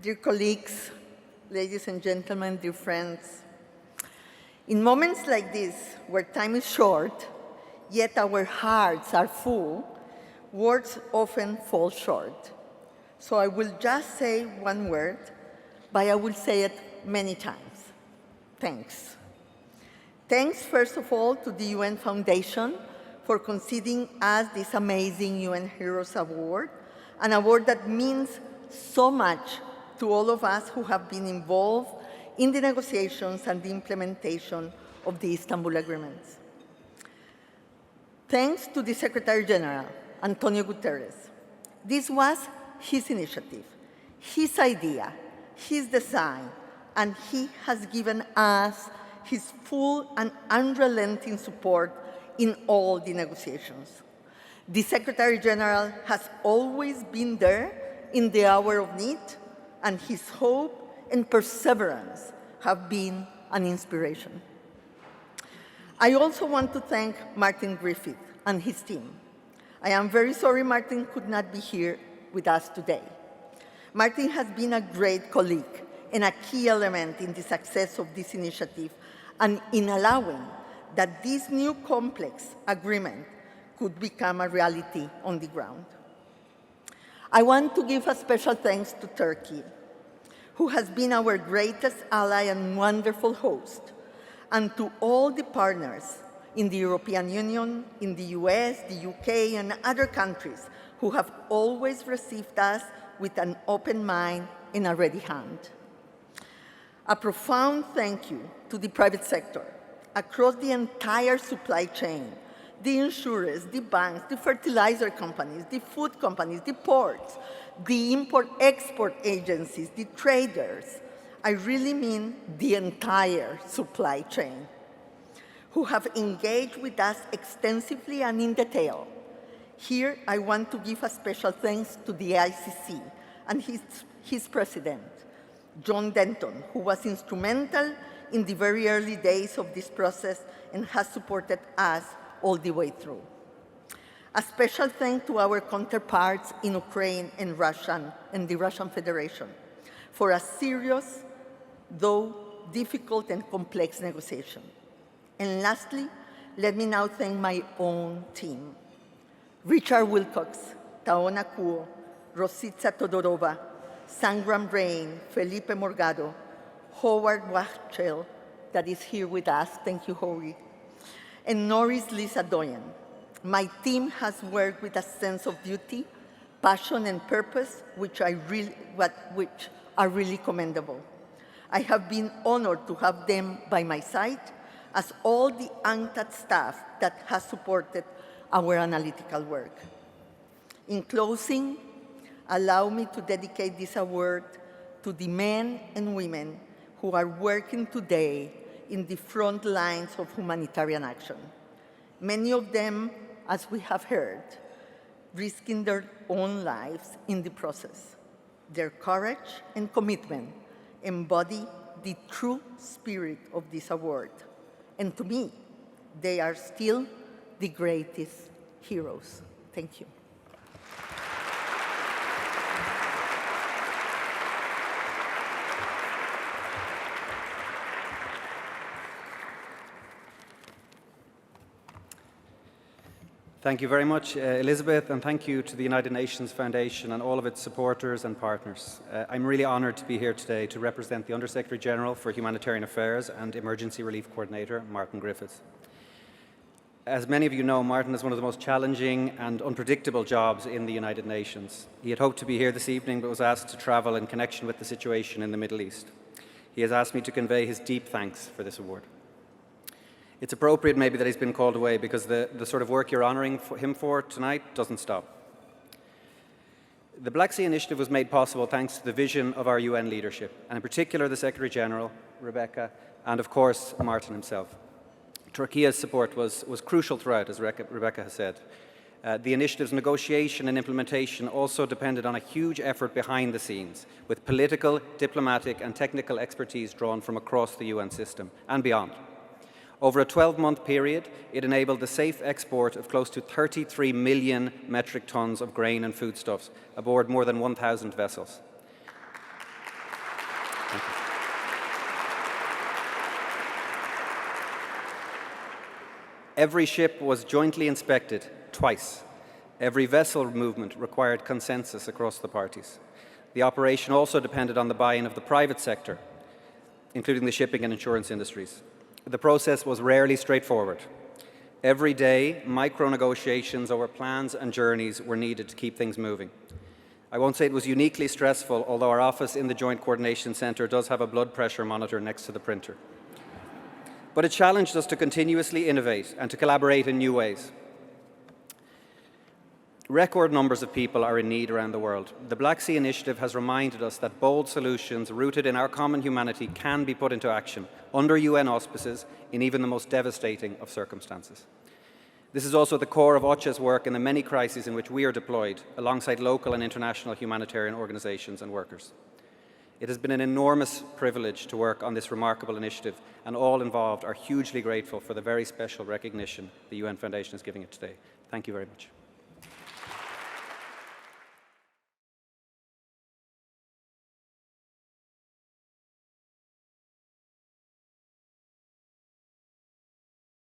Dear colleagues, ladies and gentlemen, dear friends, in moments like this, where time is short, yet our hearts are full, words often fall short. So I will just say one word, but I will say it many times. Thanks. Thanks, first of all, to the UN Foundation for conceding us this amazing UN Heroes Award, an award that means so much to all of us who have been involved in the negotiations and the implementation of the Istanbul agreements. Thanks to the Secretary General, Antonio Guterres. This was his initiative, his idea, his design, and he has given us his full and unrelenting support in all the negotiations. The Secretary General has always been there in the hour of need, and his hope and perseverance have been an inspiration. I also want to thank Martin Griffith and his team. I am very sorry Martin could not be here with us today. Martin has been a great colleague and a key element in the success of this initiative and in allowing that this new complex agreement could become a reality on the ground. I want to give a special thanks to Turkey, who has been our greatest ally and wonderful host, and to all the partners in the European Union, in the US, the UK, and other countries who have always received us with an open mind and a ready hand. A profound thank you to the private sector across the entire supply chain, the insurers, the banks, the fertilizer companies, the food companies, the ports, the import-export agencies, the traders. I really mean the entire supply chain, who have engaged with us extensively and in detail. Here, I want to give a special thanks to the ICC and his president, John Denton, who was instrumental in the very early days of this process and has supported us all the way through. A special thanks to our counterparts in Ukraine and the Russian Federation for a serious, though difficult and complex negotiation. And lastly, let me now thank my own team. Richard Wilcox, Taona Kuo, Rositza Todorova, Sangram Brain, Felipe Morgado, Howard Wachtel, that is here with us, thank you, Hori, and Norris Lisa Doyen. My team has worked with a sense of duty, passion, and purpose, which are really commendable. I have been honored to have them by my side, as all the UNCTAD staff that has supported our analytical work. In closing, allow me to dedicate this award to the men and women who are working today in the front lines of humanitarian action. Many of them, as we have heard, risking their own lives in the process. Their courage and commitment embody the true spirit of this award. And to me, they are still the greatest heroes. Thank you. Thank you very much, Elizabeth, and thank you to the United Nations Foundation and all of its supporters and partners. I'm really honoured to be here today to represent the Undersecretary General for Humanitarian Affairs and Emergency Relief Coordinator, Martin Griffiths. As many of you know, Martin is one of the most challenging and unpredictable jobs in the United Nations. He had hoped to be here this evening, but was asked to travel in connection with the situation in the Middle East. He has asked me to convey his deep thanks for this award. It's appropriate maybe that he's been called away because the sort of work you're honouring him for tonight doesn't stop. The Black Sea Initiative was made possible thanks to the vision of our UN leadership, and in particular the Secretary General, Rebeca, and of course Martin himself. Turkey's support was crucial throughout, as Rebeca has said. The initiative's negotiation and implementation also depended on a huge effort behind the scenes, with political, diplomatic and technical expertise drawn from across the UN system and beyond. Over a 12-month period, it enabled the safe export of close to 33 million metric tons of grain and foodstuffs aboard more than 1,000 vessels. Every ship was jointly inspected twice. Every vessel movement required consensus across the parties. The operation also depended on the buy-in of the private sector, including the shipping and insurance industries. The process was rarely straightforward. Every day, micro-negotiations over plans and journeys were needed to keep things moving. I won't say it was uniquely stressful, although our office in the Joint Coordination Centre does have a blood pressure monitor next to the printer. But it challenged us to continuously innovate and to collaborate in new ways. Record numbers of people are in need around the world. The Black Sea Initiative has reminded us that bold solutions rooted in our common humanity can be put into action under UN auspices in even the most devastating of circumstances. This is also at the core of OCHA's work in the many crises in which we are deployed alongside local and international humanitarian organisations and workers. It has been an enormous privilege to work on this remarkable initiative, and all involved are hugely grateful for the very special recognition the UN Foundation is giving it today. Thank you very much.